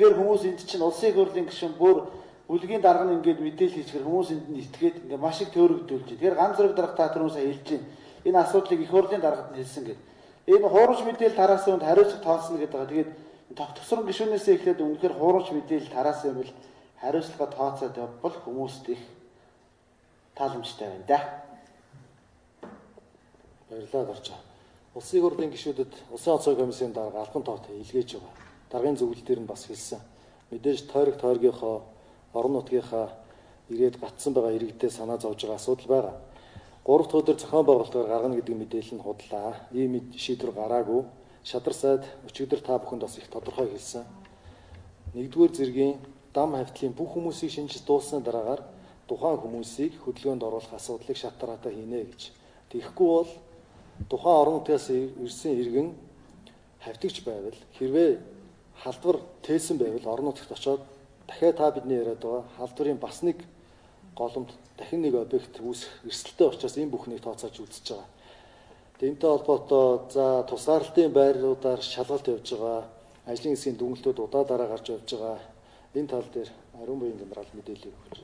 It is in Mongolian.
Тэгэхээр хүмүүс энд чинь улсын их хурлын гишүүн бүр бүлгийн дарга нь ингээд мэдээлэл хийчихэр хүмүүс энд нь итгээд ингээд маш их төөрөгдүүлж байна. Тэгэхээр ганц зэрэг дарга та түрүүн сая хэлж байна. Энэ асуудлыг их хурлын даргад нь хэлсэн гэдэг. Энэ хуурамч мэдээлэл тараасан хүнд хариуцлага тооцно гэдэг байгаа. Тэгээд тогтгосрон гишүүнээсээ эхлээд үнэхээр хуурамч мэдээлэл тараасан юм бол хариуцлага тооцоод явбал хүмүүст их тааламжтай байна да. Баярлалаа гарч байгаа. Улсын их хурлын гишүүдэд Улсын онцгой комиссийн дарга албан тоотой илгээж байгаа. Даргын зөвлөл дээр нь бас хэлсэн. Мэдээж тойрогийнхоо орон нутгийнхаа ирээд гатсан байгаа иргэдээ санаа зовж байгаа асуудал байгаа. 3 дахь өдөр зохион байгуулалтаар гаргана гэдэг мэдээлэл нь худлаа. Ийм шийдвэр гараагүй. Шадар сайд өчигдөр та бүхэнд бас их тодорхой хэлсэн. 1-р зэргийн дам хавьтлын бүх хүмүүсийг шинжиж дууссаны дараагаар тухайн хүмүүсийг хөдөлгөөнд оруулах асуудлыг шатараатай хийнэ гэж. Тэгэхгүй бол тухайн орон нутгаас ирсэн иргэн хавьтагч байвал хэрвээ халдвар тээсэн байвал орон нутагт очоод дахиад та бидний яриад байгаа халдварын бас нэг голомт дахин нэг объект үүсэх эрсдэлтэй учраас энэ бүхнийг тооцоож үзэж байгаа. Тэнтэй холбоотой за тусгаарлалтын байруудаар шалгалт явьж байгаа, ажлын хэсгийн дүгнэлтүүд удаа дараа гарч явж байгаа. Энэ тал дээр ариун буян генерал мэдээлэл өгч